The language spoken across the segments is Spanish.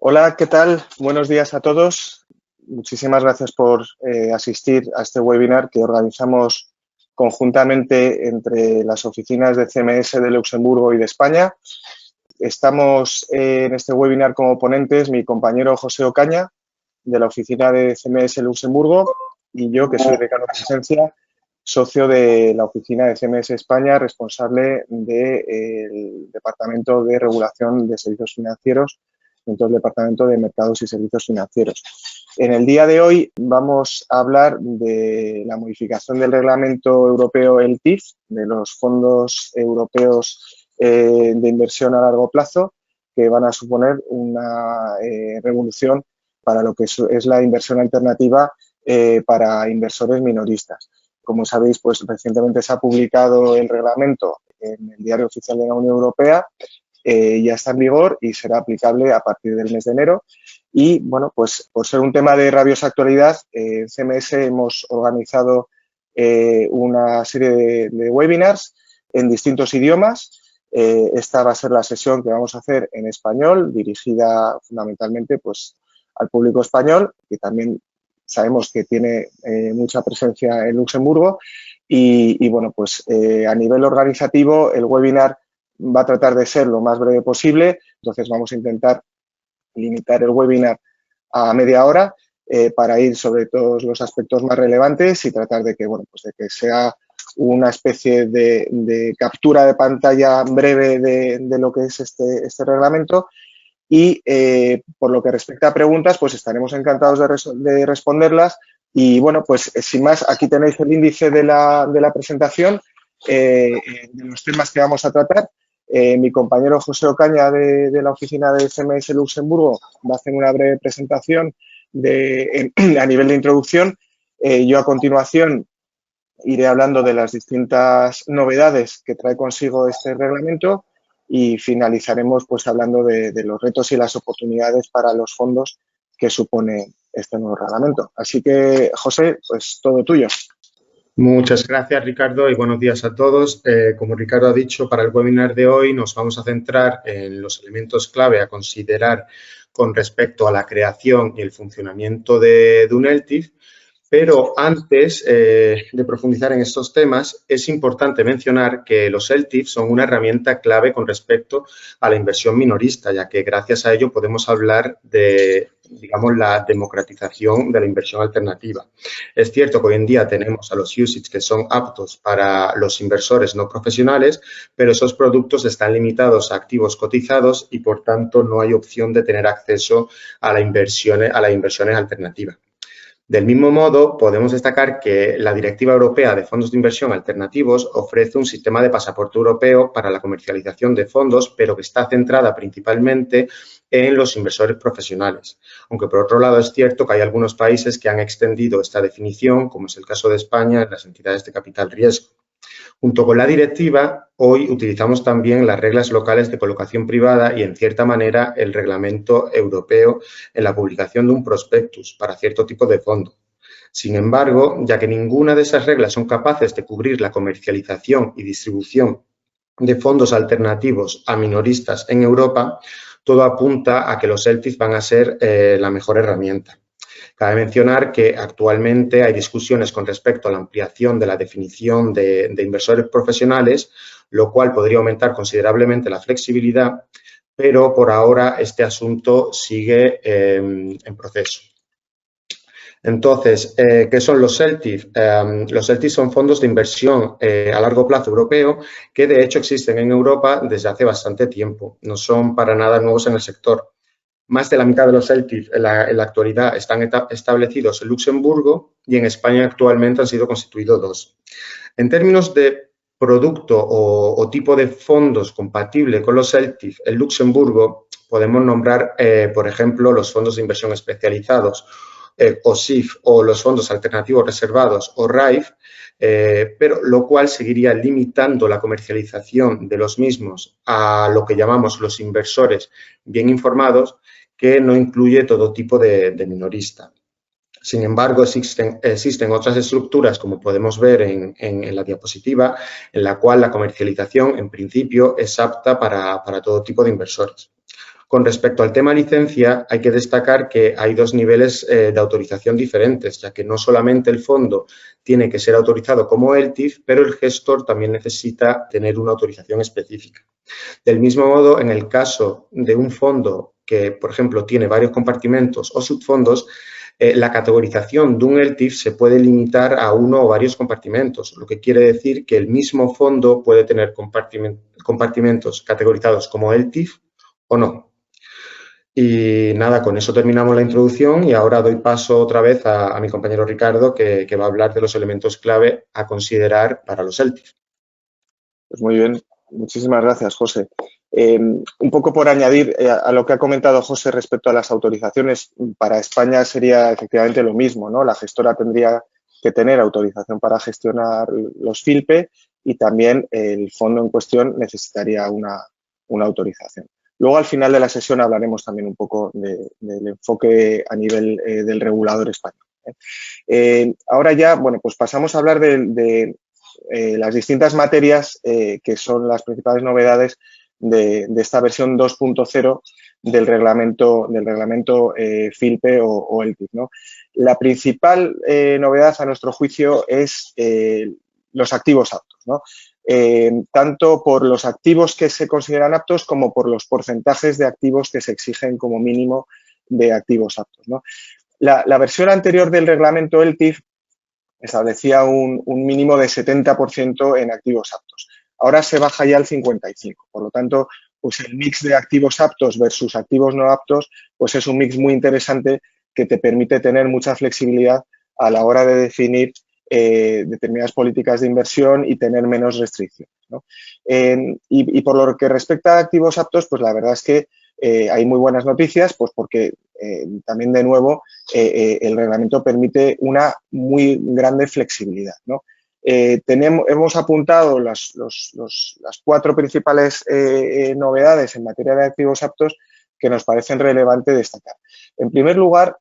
Hola, ¿qué tal? Buenos días a todos. Muchísimas gracias por asistir a este webinar que organizamos conjuntamente entre las oficinas de CMS de Luxemburgo y de España. Estamos en este webinar como ponentes mi compañero José Ocaña, de la oficina de CMS Luxemburgo, y yo, que soy Ricardo Presencia, socio de la oficina de CMS España, responsable del Departamento de Regulación de Servicios Financieros dentro del Departamento de Mercados y Servicios Financieros. En el día de hoy vamos a hablar de la modificación del reglamento europeo, el TIF, de los fondos europeos de inversión a largo plazo, que van a suponer una revolución para lo que es la inversión alternativa para inversores minoristas. Como sabéis, pues recientemente se ha publicado el reglamento en el Diario Oficial de la Unión Europea. Ya está en vigor y será aplicable a partir del mes de enero. Y, bueno, pues por ser un tema de rabiosa actualidad, en CMS hemos organizado una serie de webinars en distintos idiomas. Esta va a ser la sesión que vamos a hacer en español, dirigida fundamentalmente pues, al público español, que también sabemos que tiene mucha presencia en Luxemburgo. Y bueno, pues a nivel organizativo, el webinar va a tratar de ser lo más breve posible, entonces vamos a intentar limitar el webinar a media hora para ir sobre todos los aspectos más relevantes y tratar de que, bueno, pues de que sea una especie de captura de pantalla breve de lo que es este reglamento. Y por lo que respecta a preguntas, pues estaremos encantados de responderlas. Y bueno, pues sin más, aquí tenéis el índice de la presentación, de los temas que vamos a tratar. Mi compañero José Ocaña de la oficina de CMS Luxemburgo va a hacer una breve presentación a nivel de introducción. Yo a continuación iré hablando de las distintas novedades que trae consigo este reglamento y finalizaremos pues hablando de los retos y las oportunidades para los fondos que supone este nuevo reglamento. Así que, José, pues todo tuyo. Muchas gracias, Ricardo, y buenos días a todos. Como Ricardo ha dicho, para el webinar de hoy nos vamos a centrar en los elementos clave a considerar con respecto a la creación y el funcionamiento de un ELTIF. Pero antes de profundizar en estos temas, es importante mencionar que los ELTIF son una herramienta clave con respecto a la inversión minorista, ya que gracias a ello podemos hablar de, digamos, la democratización de la inversión alternativa. Es cierto que hoy en día tenemos a los UCITS que son aptos para los inversores no profesionales, pero esos productos están limitados a activos cotizados y, por tanto, no hay opción de tener acceso a las inversiones alternativas. Del mismo modo, podemos destacar que la Directiva Europea de Fondos de Inversión Alternativos ofrece un sistema de pasaporte europeo para la comercialización de fondos, pero que está centrada principalmente en los inversores profesionales. Aunque, por otro lado, es cierto que hay algunos países que han extendido esta definición, como es el caso de España, en las entidades de capital riesgo. Junto con la directiva, hoy utilizamos también las reglas locales de colocación privada y, en cierta manera, el reglamento europeo en la publicación de un prospectus para cierto tipo de fondo. Sin embargo, ya que ninguna de esas reglas son capaces de cubrir la comercialización y distribución de fondos alternativos a minoristas en Europa, todo apunta a que los ELTIF van a ser la mejor herramienta. Cabe mencionar que actualmente hay discusiones con respecto a la ampliación de la definición de inversores profesionales, lo cual podría aumentar considerablemente la flexibilidad, pero por ahora este asunto sigue en proceso. Entonces, ¿qué son los ELTIF? Los ELTIF son fondos de inversión a largo plazo europeo que de hecho existen en Europa desde hace bastante tiempo. No son para nada nuevos en el sector. Más de la mitad de los ELTIF en la actualidad están establecidos en Luxemburgo y en España actualmente han sido constituidos 2. En términos de producto o tipo de fondos compatible con los ELTIF en Luxemburgo, podemos nombrar, por ejemplo, los fondos de inversión especializados o SIF o los fondos alternativos reservados o RAIF, pero lo cual seguiría limitando la comercialización de los mismos a lo que llamamos los inversores bien informados, que no incluye todo tipo de minorista. Sin embargo, existen otras estructuras, como podemos ver en la diapositiva, en la cual la comercialización, en principio, es apta para todo tipo de inversores. Con respecto al tema licencia, hay que destacar que hay dos niveles de autorización diferentes, ya que no solamente el fondo tiene que ser autorizado como ELTIF, pero el gestor también necesita tener una autorización específica. Del mismo modo, en el caso de un fondo que, por ejemplo, tiene varios compartimentos o subfondos, la categorización de un ELTIF se puede limitar a uno o varios compartimentos, lo que quiere decir que el mismo fondo puede tener compartimentos categorizados como ELTIF o no. Y nada, con eso terminamos la introducción y ahora doy paso otra vez a mi compañero Ricardo, que va a hablar de los elementos clave a considerar para los ELTIF. Pues muy bien, muchísimas gracias, José. Un poco por añadir a lo que ha comentado José respecto a las autorizaciones, para España sería efectivamente lo mismo, ¿no? La gestora tendría que tener autorización para gestionar los FILPE y también el fondo en cuestión necesitaría una autorización. Luego, al final de la sesión, hablaremos también un poco del enfoque a nivel del regulador español. Ahora ya, bueno, pues pasamos a hablar de las distintas materias que son las principales novedades de esta versión 2.0 del reglamento FILPE o ELTIF, ¿no? La principal novedad, a nuestro juicio, es los activos aptos, ¿no? Tanto por los activos que se consideran aptos como por los porcentajes de activos que se exigen como mínimo de activos aptos, ¿no? La versión anterior del reglamento ELTIF establecía un mínimo de 70% en activos aptos. Ahora se baja ya al 55%. Por lo tanto, pues el mix de activos aptos versus activos no aptos, pues es un mix muy interesante que te permite tener mucha flexibilidad a la hora de definir determinadas políticas de inversión y tener menos restricciones, ¿no? Y por lo que respecta a activos aptos, pues la verdad es que hay muy buenas noticias, pues porque también de nuevo el reglamento permite una muy grande flexibilidad, ¿no? Hemos apuntado las 4 principales novedades en materia de activos aptos que nos parecen relevantes destacar. En primer lugar,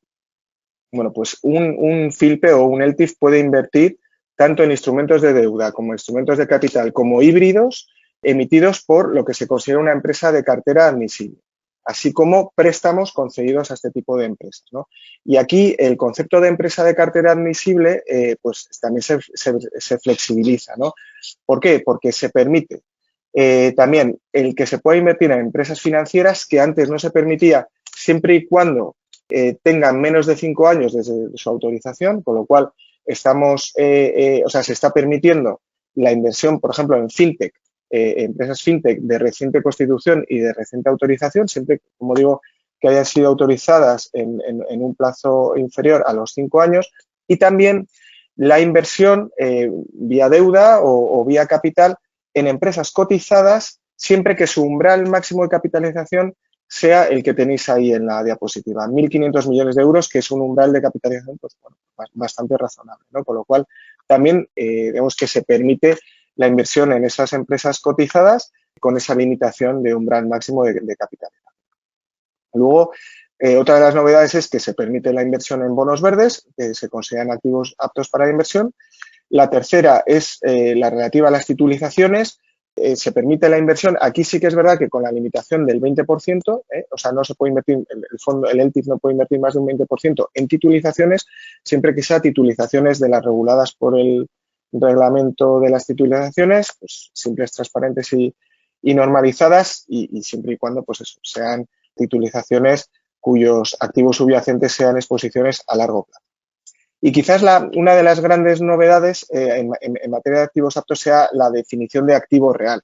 bueno, pues un FILPE o un ELTIF puede invertir tanto en instrumentos de deuda como instrumentos de capital como híbridos emitidos por lo que se considera una empresa de cartera admisible, así como préstamos concedidos a este tipo de empresas, ¿no? Y aquí el concepto de empresa de cartera admisible pues también se flexibiliza, ¿no? ¿Por qué? Porque se permite también el que se pueda invertir en empresas financieras que antes no se permitía siempre y cuando tengan menos de 5 años desde su autorización, con lo cual se está permitiendo la inversión, por ejemplo, en fintech, empresas fintech de reciente constitución y de reciente autorización, siempre, como digo, que hayan sido autorizadas en un plazo inferior a los 5 años, y también la inversión vía deuda o vía capital en empresas cotizadas, siempre que su umbral máximo de capitalización sea el que tenéis ahí en la diapositiva, 1.500 millones de euros, que es un umbral de capitalización pues, bueno, bastante razonable, ¿no? Con lo cual, también vemos que se permite la inversión en esas empresas cotizadas con esa limitación de umbral máximo de capitalización. Luego, otra de las novedades es que se permite la inversión en bonos verdes, que se consideran activos aptos para la inversión. La tercera es la relativa a las titulizaciones. Se permite la inversión. Aquí sí que es verdad que con la limitación del 20%, o sea, no se puede invertir, el ELTIF no puede invertir más de un 20% en titulizaciones, siempre que sea titulizaciones de las reguladas por el reglamento de las titulizaciones, pues simples, transparentes y normalizadas y siempre y cuando pues eso, sean titulizaciones cuyos activos subyacentes sean exposiciones a largo plazo. Y quizás una de las grandes novedades en materia de activos aptos sea la definición de activo real.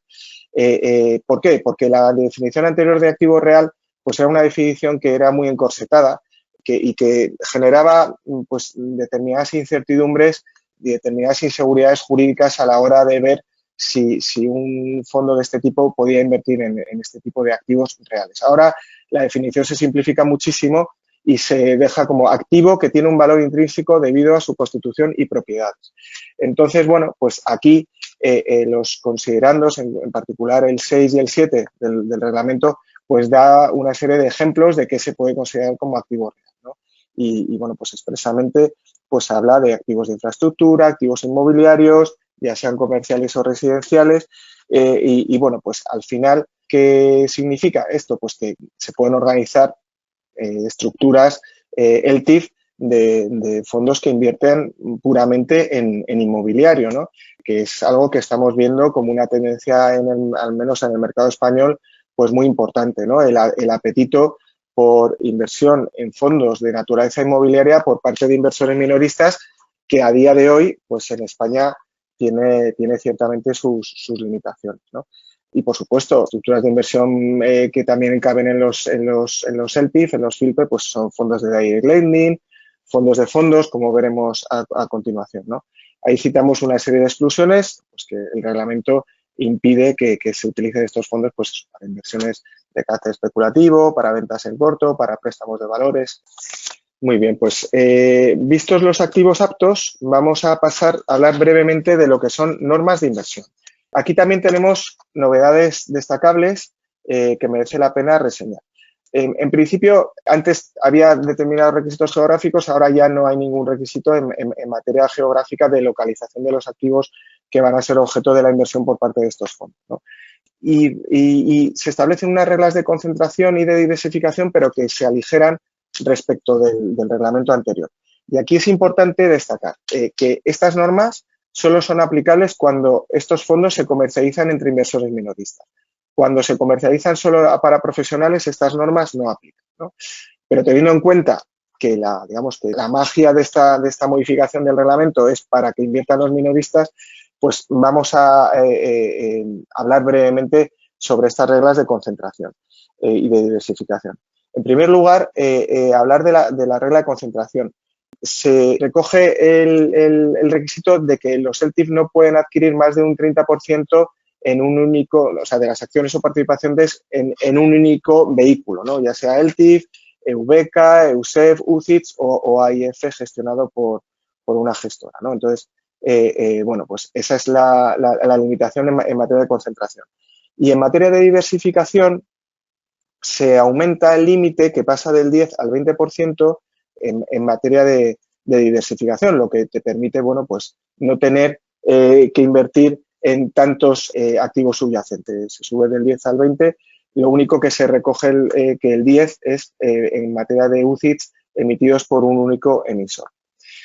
¿Por qué? Porque la definición anterior de activo real pues era una definición que era muy encorsetada y que generaba pues, determinadas incertidumbres y determinadas inseguridades jurídicas a la hora de ver si un fondo de este tipo podía invertir en este tipo de activos reales. Ahora la definición se simplifica muchísimo y se deja como activo que tiene un valor intrínseco debido a su constitución y propiedades. Entonces, bueno, pues aquí los considerandos, en particular el 6 y el 7 del reglamento, pues da una serie de ejemplos de qué se puede considerar como activo real, ¿no? Y bueno, pues expresamente pues habla de activos de infraestructura, activos inmobiliarios, ya sean comerciales o residenciales, y bueno, pues al final ¿Qué significa esto? Pues que se pueden organizar estructuras LTIF de fondos que invierten puramente en inmobiliario, ¿no? Que es algo que estamos viendo como una tendencia, al menos en el mercado español, pues muy importante, ¿no? El apetito por inversión en fondos de naturaleza inmobiliaria por parte de inversores minoristas que a día de hoy, pues en España tiene ciertamente sus limitaciones, ¿no? Y, por supuesto, estructuras de inversión que también caben en los LTIF, en los FILPE, pues son fondos de direct lending, fondos de fondos, como veremos a continuación, ¿no? Ahí citamos una serie de exclusiones, pues que el reglamento impide que se utilicen estos fondos pues, para inversiones de carácter especulativo, para ventas en corto, para préstamos de valores. Muy bien, pues vistos los activos aptos, vamos a pasar a hablar brevemente de lo que son normas de inversión. Aquí también tenemos novedades destacables que merece la pena reseñar. En principio, antes había determinados requisitos geográficos, ahora ya no hay ningún requisito en materia geográfica de localización de los activos que van a ser objeto de la inversión por parte de estos fondos, ¿no? Y se establecen unas reglas de concentración y de diversificación, pero que se aligeran respecto del reglamento anterior. Y aquí es importante destacar que estas normas solo son aplicables cuando estos fondos se comercializan entre inversores minoristas. Cuando se comercializan solo para profesionales, estas normas no aplican, ¿no? Pero teniendo en cuenta que la magia de esta modificación del reglamento es para que inviertan los minoristas, pues vamos a hablar brevemente sobre estas reglas de concentración y de diversificación. En primer lugar, hablar de la regla de concentración. Se recoge el requisito de que los LTIF no pueden adquirir más de un 30% en un único, o sea, de las acciones o participaciones en un único vehículo, ¿no? Ya sea LTIF, EUBECA, EUSEF, UCITS o AIF gestionado por una gestora, ¿no? Entonces, bueno, pues esa es la limitación en materia de concentración. Y en materia de diversificación, se aumenta el límite que pasa del 10 al 20% en materia de diversificación, lo que te permite, bueno, pues no tener que invertir en tantos activos subyacentes. Se sube del 10 al 20, lo único que se recoge que el 10 es en materia de UCITS emitidos por un único emisor.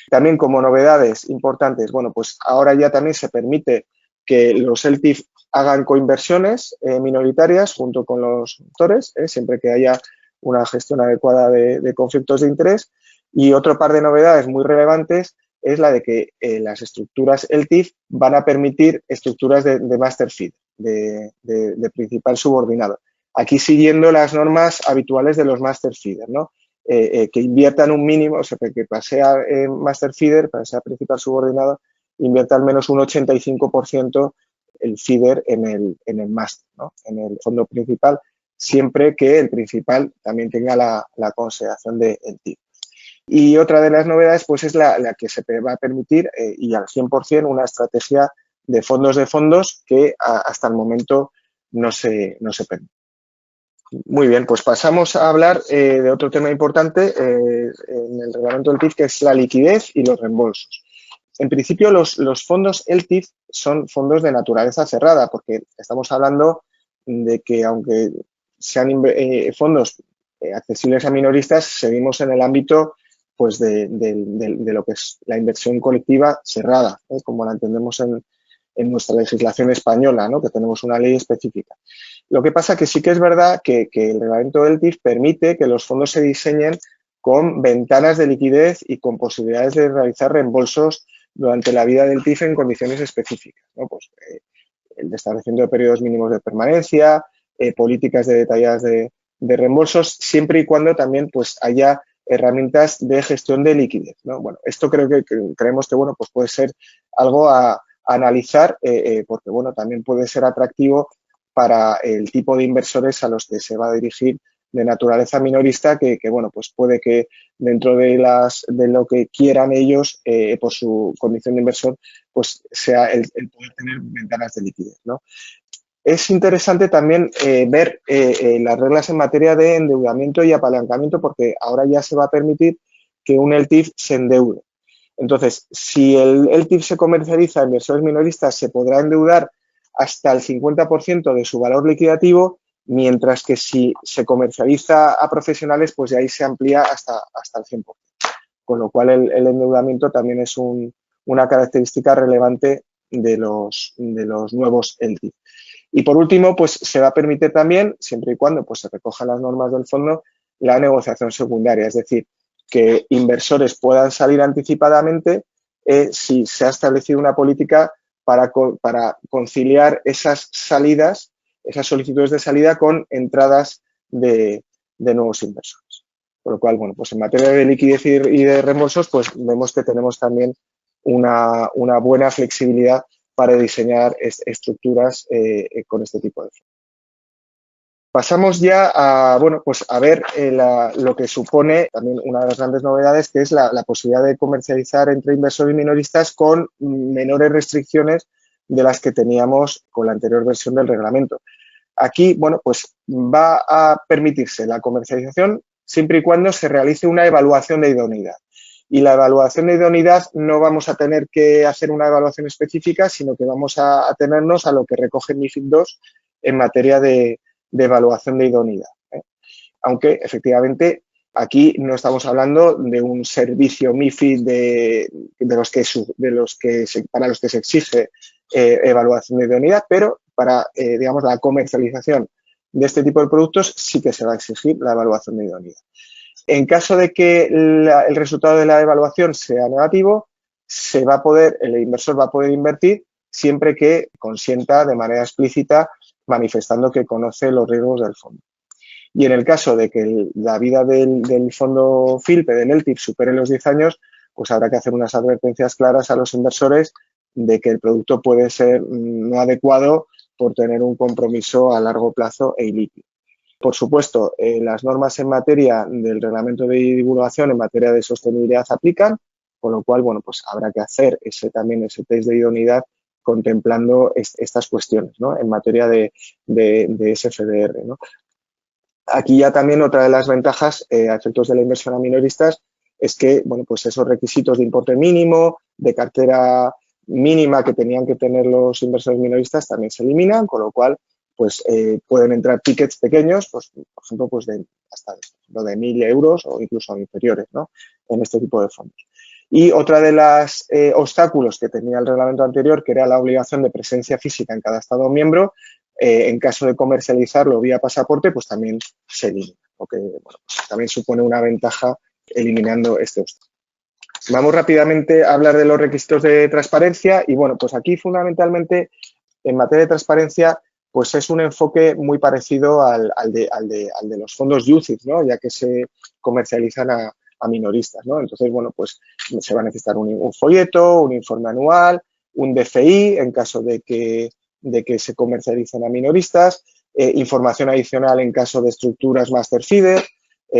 También como novedades importantes, bueno, pues ahora ya también se permite que los LTIF hagan coinversiones minoritarias junto con los actores, siempre que haya una gestión adecuada de conflictos de interés. Y otro par de novedades muy relevantes es la de que las estructuras LTIF van a permitir estructuras de master feed, de principal subordinado. Aquí siguiendo las normas habituales de los master feeder, ¿no? Que inviertan un mínimo, o sea, que para ser master feeder, para ser principal subordinado, invierta al menos un 85% el feeder en el máster, ¿no? En el fondo principal, siempre que el principal también tenga la consideración del TIF. Y otra de las novedades pues es la que se va a permitir y al 100% una estrategia de fondos que hasta el momento no se permite. Muy bien, pues pasamos a hablar de otro tema importante en el reglamento del TIF, que es la liquidez y los reembolsos. En principio, los fondos LTIF son fondos de naturaleza cerrada, porque estamos hablando de que aunque sean fondos accesibles a minoristas, seguimos en el ámbito pues de lo que es la inversión colectiva cerrada, como la entendemos en nuestra legislación española, ¿no? Que tenemos una ley específica. Lo que pasa que sí que es verdad que el reglamento del TIF permite que los fondos se diseñen con ventanas de liquidez y con posibilidades de realizar reembolsos durante la vida del TIF en condiciones específicas, ¿no? Pues, el establecimiento de periodos mínimos de permanencia, políticas detalladas de reembolsos, siempre y cuando también pues, haya herramientas de gestión de liquidez, ¿no? Bueno, esto creemos que bueno, pues puede ser algo a analizar porque bueno, también puede ser atractivo para el tipo de inversores a los que se va a dirigir de naturaleza minorista que bueno, pues puede que dentro de lo que quieran ellos por su condición de inversor, pues sea el poder tener ventanas de liquidez, ¿no? Es interesante también ver las reglas en materia de endeudamiento y apalancamiento porque ahora ya se va a permitir que un LTIF se endeude. Entonces, si el LTIF se comercializa a inversores minoristas, se podrá endeudar hasta el 50% de su valor liquidativo mientras que si se comercializa a profesionales, pues de ahí se amplía hasta el 100%. Con lo cual el endeudamiento también es una característica relevante de los nuevos LTIF. Y por último, pues se va a permitir también, siempre y cuando pues, se recojan las normas del fondo, la negociación secundaria, es decir, que inversores puedan salir anticipadamente si se ha establecido una política para conciliar esas salidas, esas solicitudes de salida con entradas de nuevos inversores. Por lo cual, bueno, pues en materia de liquidez y de reembolsos, pues vemos que tenemos también una buena flexibilidad para diseñar estructuras con este tipo de fondos. Pasamos ya a, bueno, pues a ver lo que supone también una de las grandes novedades, que es la posibilidad de comercializar entre inversores y minoristas con menores restricciones de las que teníamos con la anterior versión del reglamento. Aquí, bueno, pues va a permitirse la comercialización siempre y cuando se realice una evaluación de idoneidad. Y la evaluación de idoneidad no vamos a tener que hacer una evaluación específica, sino que vamos a atenernos a lo que recoge MiFID II en materia de evaluación de idoneidad. Aunque, efectivamente, aquí no estamos hablando de un servicio MiFID para los que se exige evaluación de idoneidad, pero para, digamos, la comercialización de este tipo de productos sí que se va a exigir la evaluación de idoneidad. En caso de que el resultado de la evaluación sea negativo, el inversor va a poder invertir siempre que consienta de manera explícita, manifestando que conoce los riesgos del fondo. Y en el caso de que la vida del fondo FILPE, del LTIF, supere los 10 años, pues habrá que hacer unas advertencias claras a los inversores de que el producto puede ser no adecuado por tener un compromiso a largo plazo e ilíquido. Por supuesto, las normas en materia del reglamento de divulgación en materia de sostenibilidad aplican, con lo cual, bueno, pues habrá que hacer también ese test de idoneidad contemplando estas cuestiones, ¿no? En materia de SFDR, ¿no? Aquí ya también otra de las ventajas a efectos de la inversión a minoristas es que, bueno, pues esos requisitos de importe mínimo, de cartera mínima que tenían que tener los inversores minoristas también se eliminan, con lo cual pues pueden entrar tickets pequeños, pues, por ejemplo, pues hasta de 1.000 euros o incluso inferiores, ¿no? En este tipo de fondos. Y otra de los obstáculos que tenía el reglamento anterior, que era la obligación de presencia física en cada Estado miembro, en caso de comercializarlo vía pasaporte, pues también se elimina, lo que bueno, pues también supone una ventaja eliminando este obstáculo. Vamos rápidamente a hablar de los requisitos de transparencia y, bueno, pues aquí fundamentalmente en materia de transparencia pues es un enfoque muy parecido al de los fondos UCITS, ¿no? Ya que se comercializan a minoristas, ¿no? Entonces, bueno, pues se va a necesitar un folleto, un informe anual, un DFI en caso de que se comercialicen a minoristas, información adicional en caso de estructuras master feeder,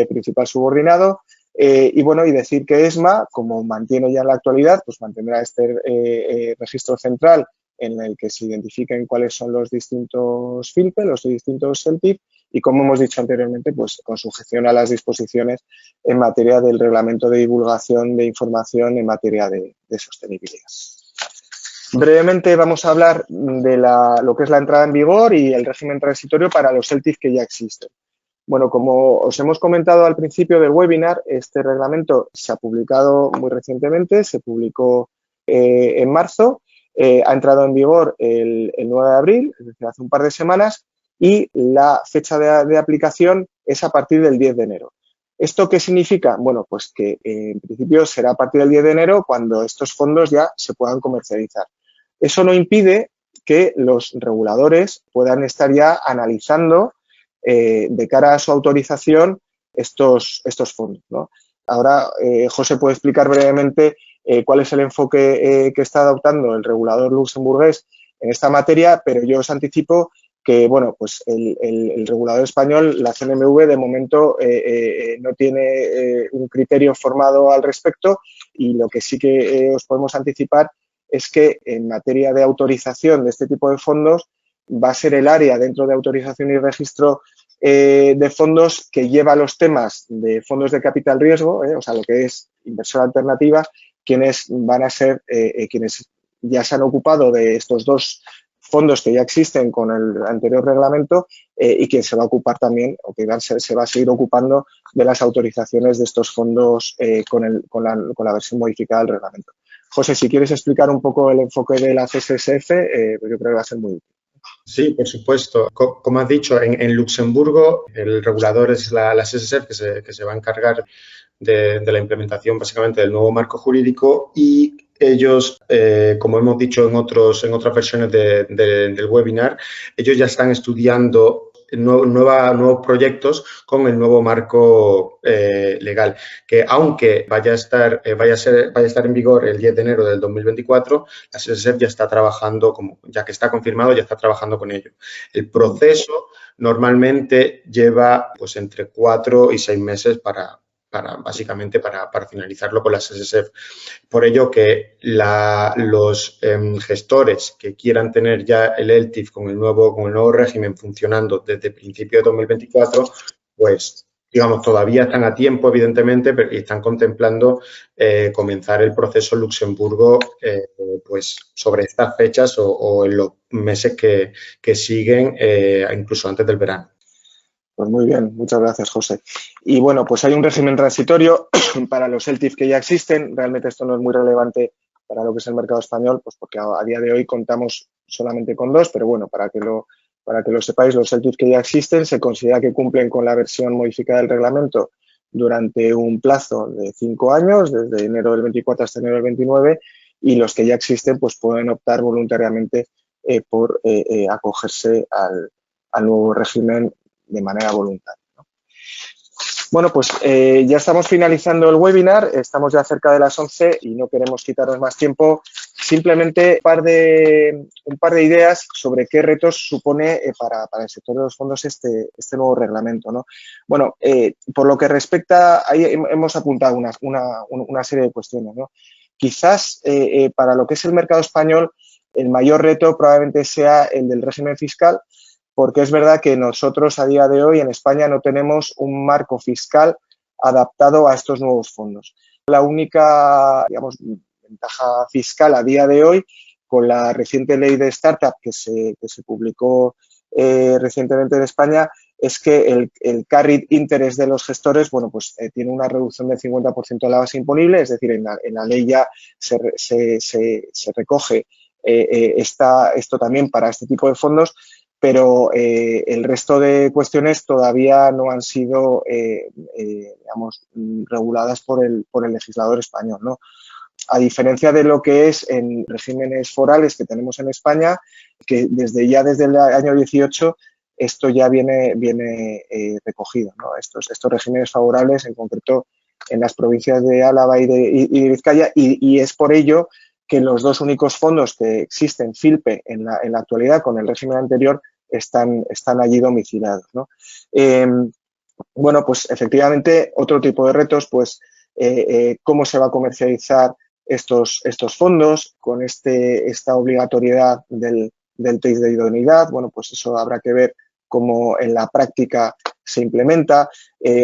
principal subordinado, y bueno, y decir que ESMA, como mantiene ya en la actualidad, pues mantendrá este registro central en el que se identifiquen cuáles son los distintos FILPE, los distintos LTIF, y como hemos dicho anteriormente, pues con sujeción a las disposiciones en materia del reglamento de divulgación de información en materia de sostenibilidad. Brevemente vamos a hablar de lo que es la entrada en vigor y el régimen transitorio para los LTIF que ya existen. Bueno, como os hemos comentado al principio del webinar, este reglamento se ha publicado muy recientemente, se publicó en marzo, ha entrado en vigor el 9 de abril, es decir, hace un par de semanas, y la fecha de aplicación es a partir del 10 de enero. ¿Esto qué significa? Bueno, pues que en principio será a partir del 10 de enero cuando estos fondos ya se puedan comercializar. Eso no impide que los reguladores puedan estar ya analizando de cara a su autorización estos fondos, ¿no? Ahora, José puede explicar brevemente cuál es el enfoque que está adoptando el regulador luxemburgués en esta materia, pero yo os anticipo que, bueno, pues el regulador español, la CNMV, de momento no tiene un criterio formado al respecto y lo que sí que os podemos anticipar es que en materia de autorización de este tipo de fondos va a ser el área dentro de autorización y registro de fondos que lleva los temas de fondos de capital riesgo, o sea, lo que es inversión alternativa, quienes van a ser quienes ya se han ocupado de estos dos fondos que ya existen con el anterior reglamento y quien se va a ocupar también, o que se va a seguir ocupando de las autorizaciones de estos fondos con la versión modificada del reglamento. José, si quieres explicar un poco el enfoque de la CSSF, yo creo que va a ser muy útil. Sí, por supuesto. Como has dicho, en Luxemburgo el regulador es la SSF que se va a encargar de la implementación básicamente del nuevo marco jurídico y ellos, como hemos dicho en otras versiones del webinar, ellos ya están estudiando nuevos proyectos con el nuevo marco legal, que aunque vaya a estar en vigor el 10 de enero del 2024, la SSF ya está trabajando, ya que está confirmado, ya está trabajando con ello. El proceso normalmente lleva pues entre 4 y 6 meses básicamente para finalizarlo con las SSF. Por ello que los gestores que quieran tener ya el LTIF con el nuevo régimen funcionando desde el principio de 2024, pues digamos, todavía están a tiempo, evidentemente, pero están contemplando comenzar el proceso en Luxemburgo pues sobre estas fechas o en los meses que siguen, incluso antes del verano. Pues muy bien, muchas gracias, José. Y bueno, pues hay un régimen transitorio para los LTIF que ya existen. Realmente esto no es muy relevante para lo que es el mercado español, pues porque a día de hoy contamos solamente con 2, pero bueno, para que lo sepáis, los LTIF que ya existen se considera que cumplen con la versión modificada del reglamento durante un plazo de 5 años, desde enero del 24 hasta enero del 29, y los que ya existen pues pueden optar voluntariamente por acogerse al nuevo régimen de manera voluntaria, ¿no? Bueno, pues ya estamos finalizando el webinar, estamos ya cerca de las 11 y no queremos quitaros más tiempo. Simplemente un par de ideas sobre qué retos supone para el sector de los fondos este nuevo reglamento, ¿no? Bueno, por lo que respecta, ahí hemos apuntado una serie de cuestiones, ¿no? Quizás para lo que es el mercado español, el mayor reto probablemente sea el del régimen fiscal, porque es verdad que nosotros a día de hoy en España no tenemos un marco fiscal adaptado a estos nuevos fondos. La única, digamos, ventaja fiscal a día de hoy, con la reciente ley de startup que se publicó recientemente en España, es que el carried interest de los gestores, bueno, pues tiene una reducción del 50% de la base imponible, es decir, en la ley ya se recoge esto también para este tipo de fondos, pero el resto de cuestiones todavía no han sido, digamos, reguladas por el legislador español, ¿no? A diferencia de lo que es en regímenes forales que tenemos en España, que desde el año 18 esto ya viene recogido, ¿no? Estos regímenes favorables, en concreto en las provincias de Álava y de Vizcaya, y es por ello que los 2 únicos fondos que existen, FILPE, en la actualidad con el régimen anterior, están allí domiciliados, ¿no? Bueno, pues efectivamente, otro tipo de retos, pues cómo se va a comercializar estos fondos con esta obligatoriedad del test de idoneidad. Bueno, pues eso habrá que ver cómo en la práctica se implementa.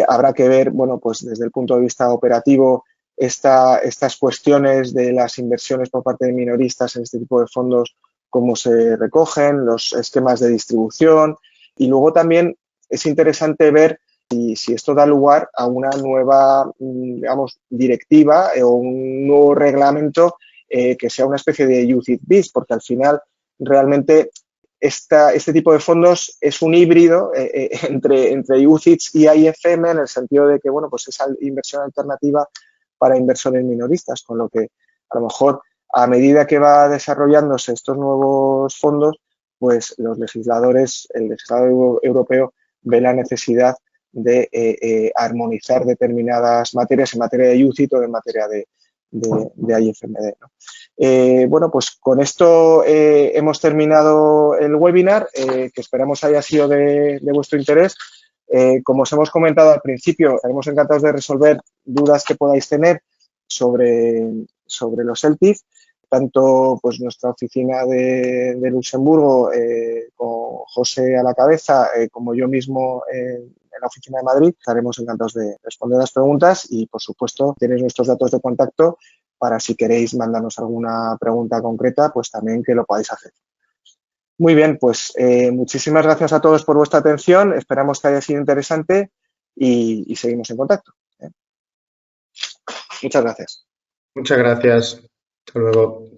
Habrá que ver, bueno, pues desde el punto de vista operativo, estas cuestiones de las inversiones por parte de minoristas en este tipo de fondos, cómo se recogen, los esquemas de distribución, y luego también es interesante ver si esto da lugar a una nueva, digamos, directiva o un nuevo reglamento que sea una especie de UCITS bis, porque al final realmente este tipo de fondos es un híbrido entre UCITS y AIFM, en el sentido de que, bueno, pues es inversión alternativa para inversores minoristas, con lo que a lo mejor a medida que va desarrollándose estos nuevos fondos, pues el legislador europeo ve la necesidad de armonizar determinadas materias en materia de UCIT o en materia de AIFMD, ¿no? Bueno, pues con esto hemos terminado el webinar, que esperamos haya sido de vuestro interés. Como os hemos comentado al principio, estaremos encantados de resolver dudas que podáis tener sobre los LTIF, tanto pues nuestra oficina de Luxemburgo con José a la cabeza como yo mismo en la oficina de Madrid. Estaremos encantados de responder las preguntas y, por supuesto, tenéis nuestros datos de contacto para si queréis mandarnos alguna pregunta concreta, pues también que lo podáis hacer. Muy bien, pues muchísimas gracias a todos por vuestra atención. Esperamos que haya sido interesante y seguimos en contacto. Muchas gracias. Muchas gracias. Hasta luego.